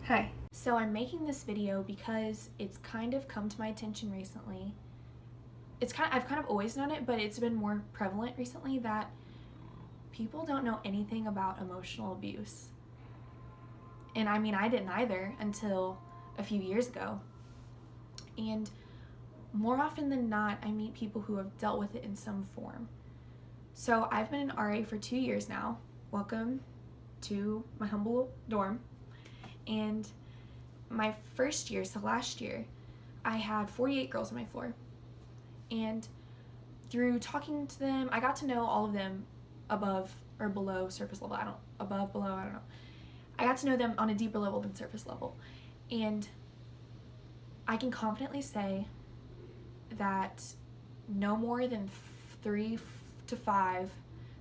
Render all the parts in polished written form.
Hi. So I'm making this video because it's kind of come to my attention recently. I've kind of always known it, but it's been more prevalent recently that people don't know anything about emotional abuse. And I mean, I didn't either until a few years ago. And more often than not, I meet people who have dealt with it in some form. So I've been an RA for 2 years now. Welcome to my humble dorm. And my first year, so last year, I had 48 girls on my floor. And through talking to them, I got to know all of them above or below surface level. I don't know. I got to know them on a deeper level than surface level. And I can confidently say that no more than 3 to 5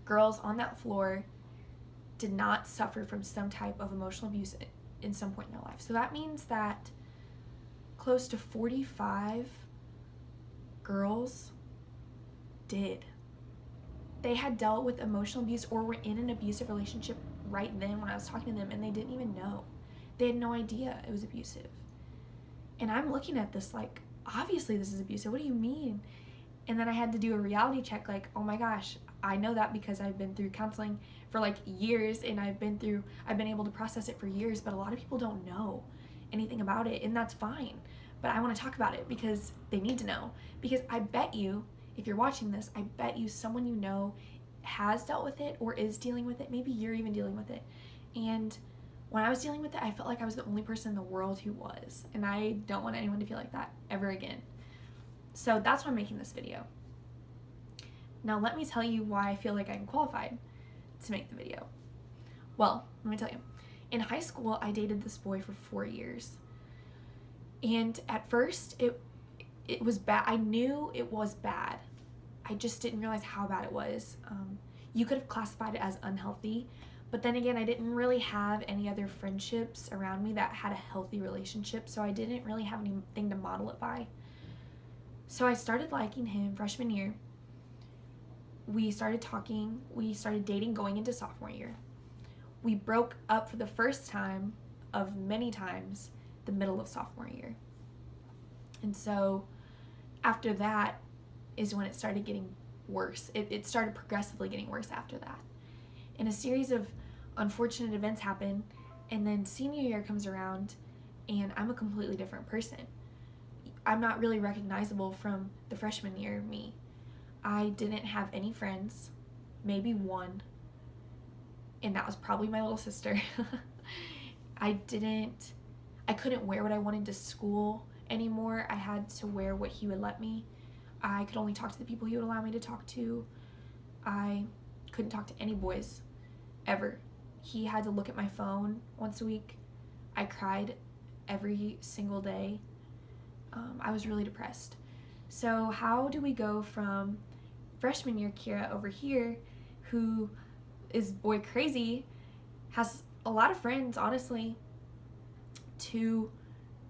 girls on that floor did not suffer from some type of emotional abuse in some point in their life. So that means that close to 45 girls did. They had dealt with emotional abuse or were in an abusive relationship right then when I was talking to them, and they didn't even know. They had no idea it was abusive. And I'm looking at this like, obviously this is abusive. What do you mean? And then I had to do a reality check like, oh my gosh, I know that because I've been through counseling for like years, and I've been able to process it for years, but a lot of people don't know anything about it, and that's fine. But I want to talk about it because they need to know. Because I bet you, if you're watching this, I bet you someone you know has dealt with it or is dealing with it. Maybe you're even dealing with it. And when I was dealing with it, I felt like I was the only person in the world who was. And I don't want anyone to feel like that ever again. So that's why I'm making this video. Now let me tell you why I feel like I'm qualified to make the video. Well, let me tell you. In high school, I dated this boy for 4 years. And at first, it was bad. I knew it was bad. I just didn't realize how bad it was. You could have classified it as unhealthy, but then again, I didn't really have any other friendships around me that had a healthy relationship, so I didn't really have anything to model it by. So I started liking him freshman year. We started talking. We started dating going into sophomore year. We broke up for the first time of many times the middle of sophomore year. And so after that is when it started getting worse. It started progressively getting worse after that. And a series of unfortunate events happen, and then senior year comes around, and I'm a completely different person. I'm not really recognizable from the freshman year me. I didn't have any friends, maybe one, and that was probably my little sister. I couldn't wear what I wanted to school anymore. I had to wear what he would let me. I could only talk to the people he would allow me to talk to. I couldn't talk to any boys ever. He had to look at my phone once a week. I cried every single day. I was really depressed. So how do we go from freshman year Kira over here, who is boy crazy, has a lot of friends, honestly, to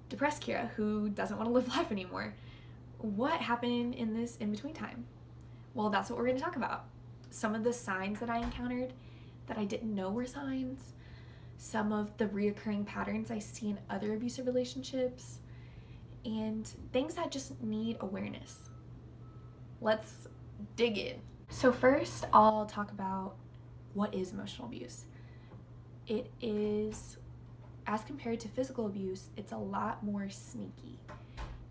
depressed Kira, who doesn't want to live life anymore? What happened in this in-between time? Well, that's what we're going to talk about. Some of the signs that I encountered that I didn't know were signs, some of the reoccurring patterns I see in other abusive relationships, and things that just need awareness. Let's dig in. So first, I'll talk about what is emotional abuse. It is, as compared to physical abuse, it's a lot more sneaky.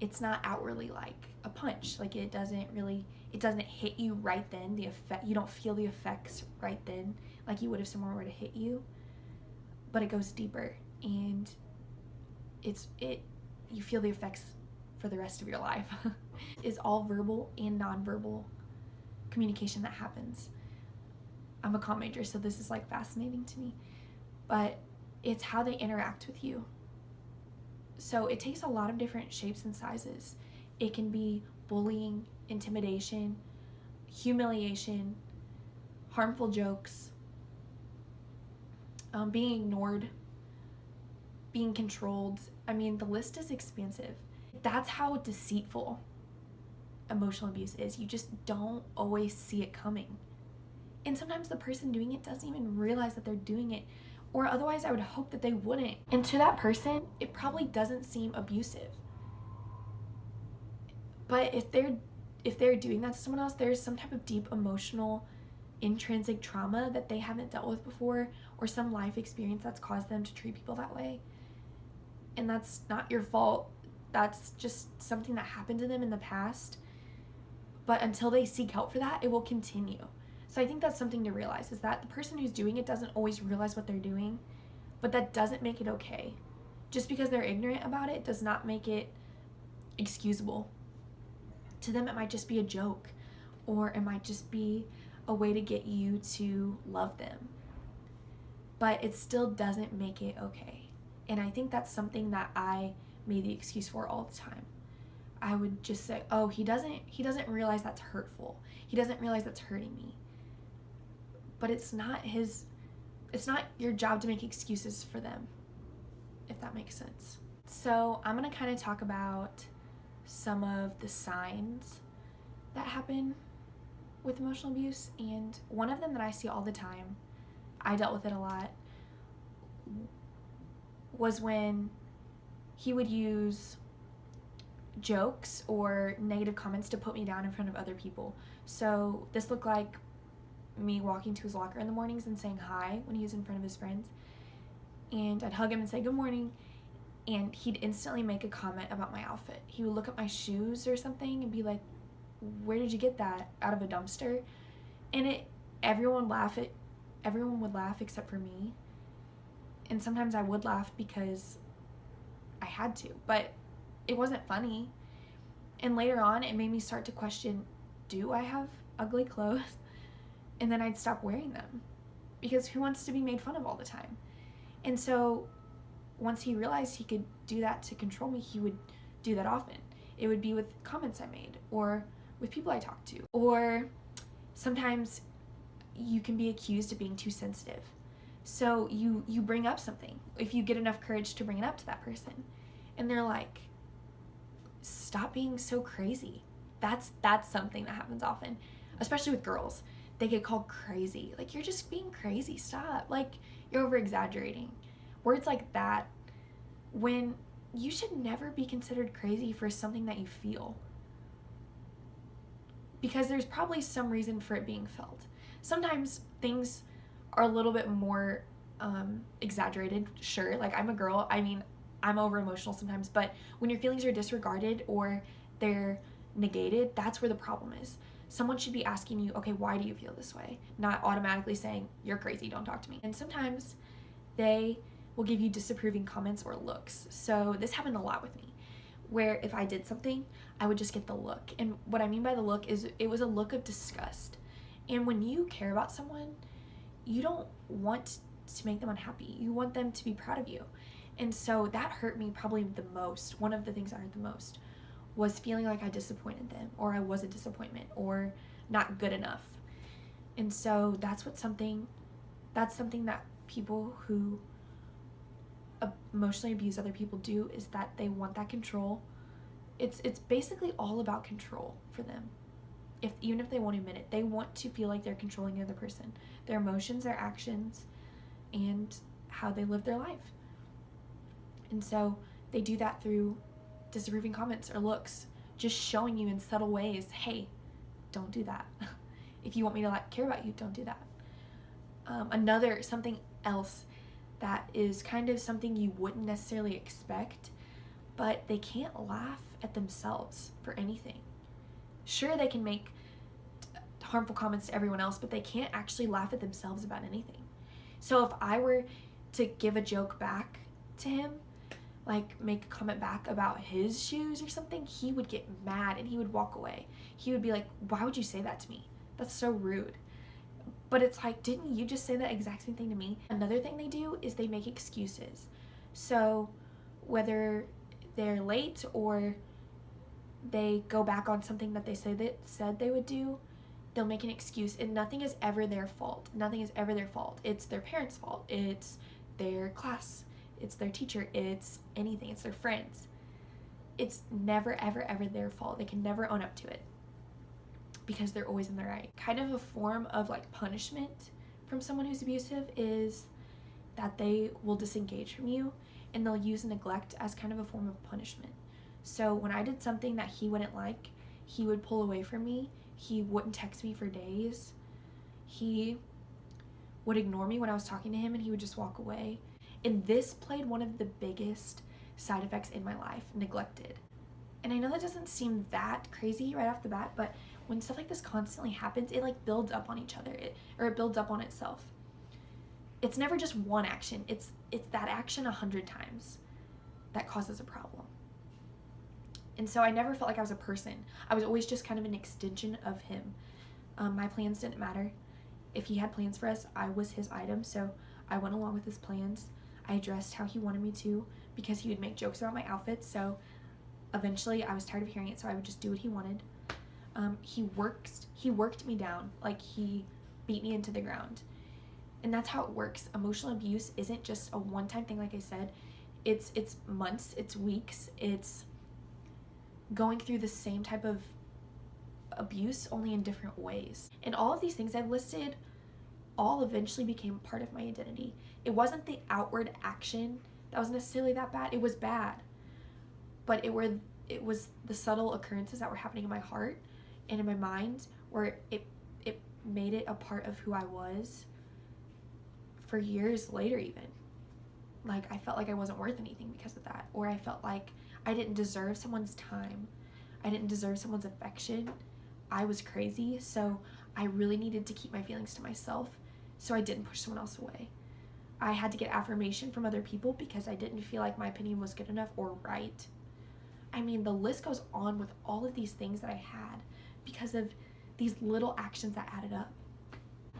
It's not outwardly like a punch. Like it doesn't hit you right then. You don't feel the effects right then like you would if someone were to hit you. But it goes deeper, and you feel the effects for the rest of your life. It's all verbal and nonverbal communication that happens. I'm a comm major, so this is like fascinating to me. But it's how they interact with you. So it takes a lot of different shapes and sizes. It can be bullying, intimidation, humiliation, harmful jokes, being ignored, being controlled. I mean, the list is expansive. That's how deceitful emotional abuse is. You just don't always see it coming. And sometimes the person doing it doesn't even realize that they're doing it, or otherwise I would hope that they wouldn't. And to that person, it probably doesn't seem abusive. But if they're doing that to someone else, there's some type of deep emotional intrinsic trauma that they haven't dealt with before, or some life experience that's caused them to treat people that way. And that's not your fault. That's just something that happened to them in the past. But until they seek help for that, it will continue. So I think that's something to realize, is that the person who's doing it doesn't always realize what they're doing, but that doesn't make it okay. Just because they're ignorant about it does not make it excusable. To them, it might just be a joke, or it might just be a way to get you to love them. But it still doesn't make it okay. And I think that's something that I made the excuse for all the time. I would just say, oh, he doesn't realize that's hurtful. He doesn't realize that's hurting me. But it's not your job to make excuses for them, if that makes sense. So I'm gonna kind of talk about some of the signs that happen with emotional abuse, and one of them that I see all the time, I dealt with it a lot, was when he would use jokes or negative comments to put me down in front of other people. So this looked like me walking to his locker in the mornings and saying hi when he was in front of his friends, and I'd hug him and say good morning, and he'd instantly make a comment about my outfit. He would look at my shoes or something and be like, where did you get that? Out of a dumpster? And everyone would laugh except for me. And sometimes I would laugh because I had to, but it wasn't funny. And later on, it made me start to question, do I have ugly clothes? And then I'd stop wearing them, because who wants to be made fun of all the time? And so once he realized he could do that to control me, he would do that often. It would be with comments I made, or with people I talked to, or sometimes you can be accused of being too sensitive. So you bring up something, if you get enough courage to bring it up to that person, and they're like, stop being so crazy. That's something that happens often, especially with girls. They get called crazy. Like, you're just being crazy, stop. Like, you're over exaggerating. Words like that, when you should never be considered crazy for something that you feel, because there's probably some reason for it being felt. Sometimes things are a little bit more exaggerated, sure. Like, I'm a girl, I mean, I'm over emotional sometimes, but when your feelings are disregarded or they're negated, that's where the problem is. Someone should be asking you, okay, why do you feel this way? Not automatically saying, you're crazy, don't talk to me. And sometimes they will give you disapproving comments or looks. So this happened a lot with me, where if I did something, I would just get the look. And what I mean by the look is it was a look of disgust. And when you care about someone, you don't want to make them unhappy. You want them to be proud of you. And so that hurt me probably the most. One of the things that hurt the most was feeling like I disappointed them, or I was a disappointment, or not good enough. And so that's something that people who emotionally abuse other people do, is that they want that control. It's basically all about control for them. Even if they won't admit it, they want to feel like they're controlling the other person, their emotions, their actions, and how they live their life. And so they do that through disapproving comments or looks, just showing you in subtle ways, hey, don't do that. If you want me to care about you, don't do that. Something else that is kind of something you wouldn't necessarily expect, but they can't laugh at themselves for anything. Sure, they can make harmful comments to everyone else, but they can't actually laugh at themselves about anything. So if I were to give a joke back to him, like make a comment back about his shoes or something, he would get mad and he would walk away. He would be like, why would you say that to me? That's so rude. But it's like, didn't you just say that exact same thing to me? Another thing they do is they make excuses. So whether they're late or they go back on something that they said they would do, they'll make an excuse, and nothing is ever their fault. Nothing is ever their fault. It's their parents' fault. It's their class. It's their teacher. It's anything. It's their friends. It's never, ever, ever their fault. They can never own up to it because they're always in the right. Kind of a form of like punishment from someone who's abusive is that they will disengage from you and they'll use neglect as kind of a form of punishment. So when I did something that he wouldn't like, he would pull away from me. He wouldn't text me for days. He would ignore me when I was talking to him, and he would just walk away. And this played one of the biggest side effects in my life, neglected. And I know that doesn't seem that crazy right off the bat, but when stuff like this constantly happens, it like builds up on each other, it builds up on itself. It's never just one action. It's that action 100 times that causes a problem. And so I never felt like I was a person. I was always just kind of an extension of him. My plans didn't matter. If he had plans for us, I was his item, so I went along with his plans. I dressed how he wanted me to because he would make jokes about my outfits, so eventually I was tired of hearing it, so I would just do what he wanted. He worked me down, like he beat me into the ground. And that's how it works. Emotional abuse isn't just a one-time thing, like I said. It's months, it's weeks, it's going through the same type of abuse, only in different ways. And all of these things I've listed all eventually became part of my identity. It wasn't the outward action that was necessarily that bad. It was bad. But it was the subtle occurrences that were happening in my heart and in my mind where it made it a part of who I was for years later even. Like, I felt like I wasn't worth anything because of that. Or I felt like I didn't deserve someone's time. I didn't deserve someone's affection. I was crazy, so I really needed to keep my feelings to myself, so I didn't push someone else away. I had to get affirmation from other people because I didn't feel like my opinion was good enough or right. I mean, the list goes on with all of these things that I had because of these little actions that added up.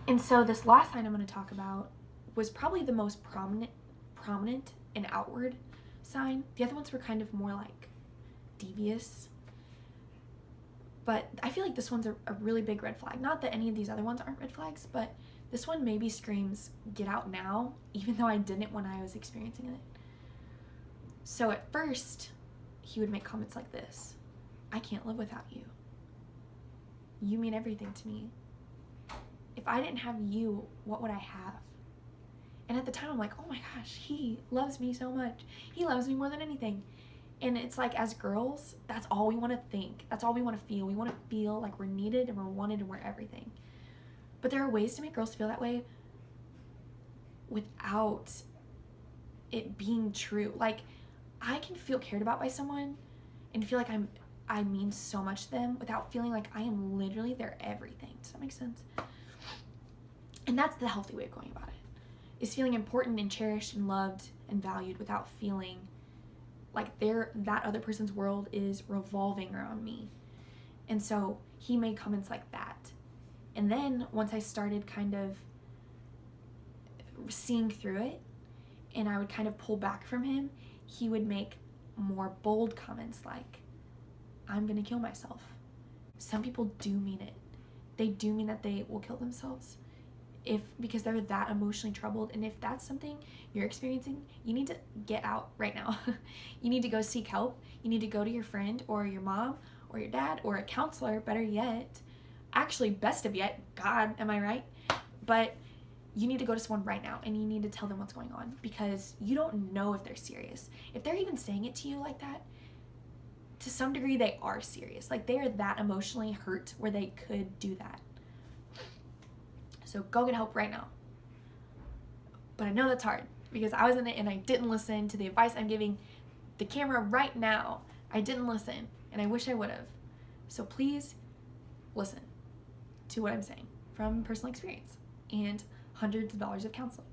And so this last sign I'm going to talk about was probably the most prominent and outward sign. The other ones were kind of more like devious. But I feel like this one's a really big red flag. Not that any of these other ones aren't red flags, but this one maybe screams, get out now, even though I didn't when I was experiencing it. So at first, he would make comments like this: I can't live without you. You mean everything to me. If I didn't have you, what would I have? And at the time, I'm like, oh my gosh, he loves me so much. He loves me more than anything. And it's like, as girls, that's all we want to think. That's all we want to feel. We want to feel like we're needed and we're wanted and we're everything. But there are ways to make girls feel that way without it being true. Like, I can feel cared about by someone and feel like I mean so much to them without feeling like I am literally their everything. Does that make sense? And that's the healthy way of going about it, is feeling important and cherished and loved and valued without feeling like that other person's world is revolving around me. And so he made comments like that. And then once I started kind of seeing through it and I would kind of pull back from him, he would make more bold comments like, I'm gonna kill myself. Some people do mean it. They do mean that they will kill themselves because they're that emotionally troubled. And if that's something you're experiencing, you need to get out right now. You need to go seek help. You need to go to your friend or your mom or your dad or a counselor, better yet. Actually, best of yet, God, am I right? But you need to go to someone right now and you need to tell them what's going on, because you don't know if they're serious. If they're even saying it to you like that, to some degree they are serious. Like, they are that emotionally hurt where they could do that. So go get help right now. But I know that's hard because I was in it and I didn't listen to the advice I'm giving the camera right now. I didn't listen and I wish I would have. So please listen to what I'm saying from personal experience and hundreds of dollars of counseling.